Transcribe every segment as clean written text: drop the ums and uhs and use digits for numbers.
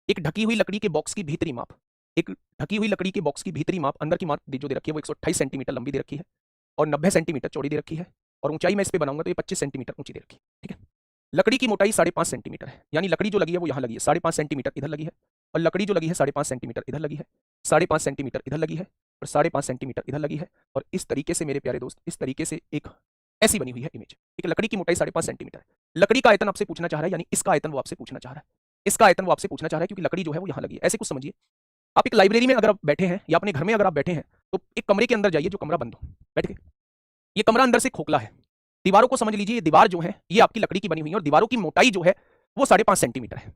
एक ढकी हुई लकड़ी के बॉक्स की भीतरी माप, एक ढकी हुई लकड़ी के बॉक्स की भीतरी माप अंदर की माप जो दे रखी है वो 128 सेंटीमीटर लंबी दे रखी है और 90 सेंटीमीटर चौड़ी दे रखी है और ऊंचाई मैं इस पे बनाऊंगा तो ये 25 सेंटीमीटर ऊंची दे रखी है। ठीक है, लकड़ी की मोटाई 5.5 सेंटीमीटर है, यानी लकड़ी जो लगी है वो यहाँ लगी है, 5.5 सेंटीमीटर इधर लगी है और लकड़ी जो लगी है 5.5 सेंटीमीटर इधर लगी है, 5.5 सेंटीमीटर इधर लगी है और 5.5 सेंटीमीटर इधर लगी है। और इस तरीके से मेरे प्यारे दोस्त, इस तरीके से एक ऐसी बनी हुई है इमेज। ठीक है, लकड़ी की मोटाई 5.5 सेंटीमीटर है, लकड़ी का आयतन आपसे पूछना चाह रहा है, यानी इसका आयतन वो आपसे पूछना चाह रहा है, इसका आयतन वो आपसे पूछना चाह रहा है क्योंकि लकड़ी जो है वो यहाँ लगी है। ऐसे कुछ समझिए, आप एक लाइब्रेरी में अगर आप बैठे हैं या अपने घर में अगर आप बैठे हैं तो एक कमरे के अंदर जाइए जो कमरा बंद हो, बैठ के। ये कमरा अंदर से खोखला है, दीवारों को समझ लीजिए, ये दीवार जो है ये आपकी लकड़ी की बनी हुई है और दीवारों की मोटाई जो है वो 5.5 सेंटीमीटर है।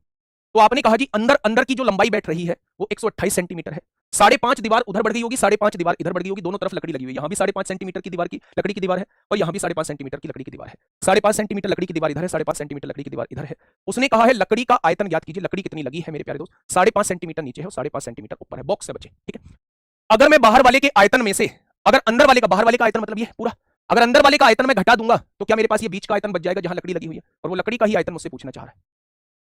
तो आपने कहा जी अंदर अंदर की जो लंबाई बैठ रही है वो 128 सेंटीमीटर है, 5.5 दीवार उधर बढ़ गई होगी, 5.5 दीवार इधर बढ़ गई होगी, दोनों तरफ लकड़ी लगी हुई है, यहाँ भी 5.5 सेंटीमीटर की दीवार की लकड़ी की दीवार है और यहाँ भी 5.5 सेंटीमीटर की लकड़ी की दीवार है, 5.5 सेंटीमीटर लकड़ी की दीवार इधर है, 5.5 सेंटीमीटर लकड़ी की दीवार इधर है। उसने कहा है लकड़ी का आयतन ज्ञात कीजिए, लकड़ी कितनी लगी है मेरे प्यारे दोस्त, 5.5 सेंटीमीटर नीचे है और 5.5 सेंटीमीटर ऊपर है, बॉक्स से बचे। ठीक है, अगर मैं बाहर वाले के आयतन में से, अगर अंदर वाले का, बाहर वाले का आयतन मतलब ये पूरा, अगर अंदर वाले का आयतन मैं घटा दूंगा तो क्या मेरे पास ये बीच का आयतन बच जाएगा जहां लकड़ी लगी हुई है, और वो लकड़ी का ही आयतन मुझसे पूछना चाह रहा है,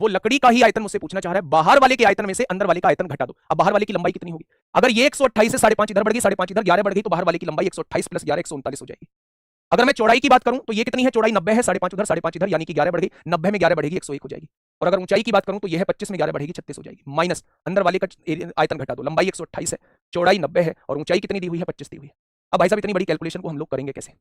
वो लकड़ी का ही आयतन मुझसे पूछना चाह रहा है। बाहर वाले के आयतन में से अंदर वाले का आयतन घटा दो, अब बाहर वाले की लंबाई कितनी होगी, अगर ये 128 से 5.5 इधर बढ़ गई, 5.5 इधर 11 बढ़ गई तो बाहर वाले की लंबाई 128 प्लस 11 139 हो जाएगी। अगर मैं चौड़ाई की बात करूं तो ये कितनी है, चौड़ाई 90 है, 5.5 उधर 5.5 इधर, यानी कि 11 बढ़ गई, 90 में 11 बढ़ेगी 101 हो जाएगी। और अगर ऊंचाई की बात करूं तो ये है 25 में 11 बढ़ेगी 36 हो जाएगी, माइनस अंदर वाले का आयतन घटा दो, लंबाई 128 है, चौड़ाई 90 है और ऊंचाई कितनी दी हुई है, 25 दी हुई है। अब भाई साहब इतनी बड़ी कैलकुलेशन को हम लोग करेंगे कैसे,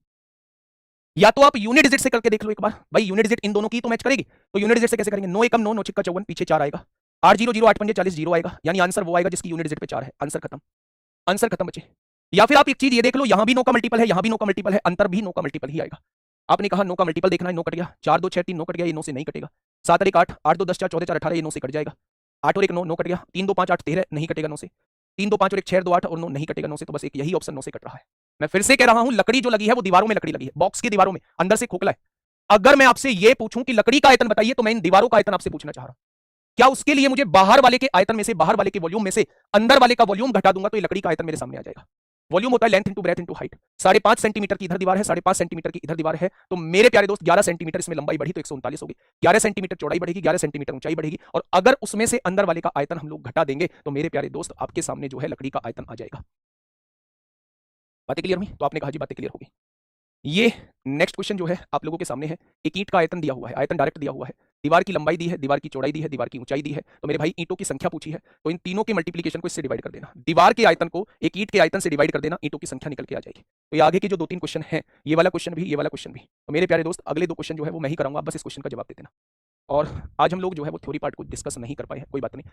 या तो आप यूनिट डिजिट से करके देख लो एक बार, भाई यूनिट डिजिट इन दोनों की तो मैच करेगी, तो यूनिट डिजिट से कैसे करेंगे, 9 एकम 9, 9 छिक्का 54, पीछे 4 आएगा, 8 0 0 8 पंजे 40 0 आएगा, यानी आंसर वो आएगा जिसकी यूनिट डिजिट पे 4 है, आंसर खत्म, आंसर खत्म बचे। या फिर आप एक चीज ये देख लो, यहां भी 9 का मल्टीपल है, यहां भी 9 का मल्टीपल है, अंतर भी 9 का मल्टीपल ही आएगा। आपने कहा 9 का मल्टीपल देखना है, 9 कट गया, 4 2 6 3 9 कट गया, ये 9 से नहीं कटेगा, 7 और 1 8, 8 2 10 4 14 4 18, ये 9 से कट जाएगा, 8 और 1 9, 9 कट गया, 3 2 5 8 13, नहीं कटेगा 9 से, 3 2 5 और 1 6 2 8 और 9 नहीं कटेगा 9 से, तो बस एक यही ऑप्शन 9 से कट रहा है। मैं फिर से कह रहा हूं, लकड़ी जो लगी है वो दीवारों में लकड़ी लगी है, बॉक्स की दीवारों में, अंदर से खोखला है। अगर मैं आपसे ये पूछूं कि लकड़ी का आयतन बताइए तो मैं इन दीवारों का आयतन आपसे पूछना चाह रहा हूं, क्या उसके लिए मुझे बाहर वाले के आयतन में से, बाहर वाले के वॉल्यूम में से अंदर वाले का वॉल्यूम घटा दूंगा तो ये लकड़ी का आयतन मेरे सामने आ जाएगा। वॉल्यूम होता है length into breadth into height, 5.5 centimetre की इधर दीवार है, 5.5 सेंटीमीटर की इधर दीवार है, तो मेरे प्यारे दोस्त 11 सेंटीमीटर इसमें लंबाई बढ़ी तो 139 होगी, 11 सेंटीमीटर चौड़ाई बढ़ेगी, 11 सेंटीमीटर ऊंचाई बढ़ेगी, और अगर उसमें से अंदर वाले का आयतन हम लोग घटा देंगे तो मेरे प्यारे दोस्त आपके सामने जो है लकड़ी का आयतन आ जाएगा। बातें क्लियर हुई, तो आपने कहा जी बातें क्लियर होगी। ये नेक्स्ट क्वेश्चन जो है आप लोगों के सामने है, एक ईंट का आयतन दिया हुआ है, आयतन डायरेक्ट दिया हुआ है, दीवार की लंबाई दी है, दीवार की चौड़ाई दी है, दीवार की ऊंचाई दी है, तो मेरे भाई ईंटों की संख्या पूछी है, तो इन तीनों के मल्टीप्लिकेशन को इससे डिवाइड कर देना, दीवार के आयतन को एक ईंट के आयतन से डिवाइड कर देना, ईंटों की संख्या निकल के आ जाएगी। तो ये आगे के जो 2-3 क्वेश्चन है, ये वाला क्वेश्चन भी, ये वाला क्वेश्चन भी, तो मेरे प्यारे दोस्त अगले 2 क्वेश्चन जो है वो मैं ही कराऊंगा, बस इस क्वेश्चन का जवाब दे देना। और आज हम लोग जो है वो थ्योरी पार्ट को डिस्कस नहीं कर पाए हैं, कोई बात नहीं।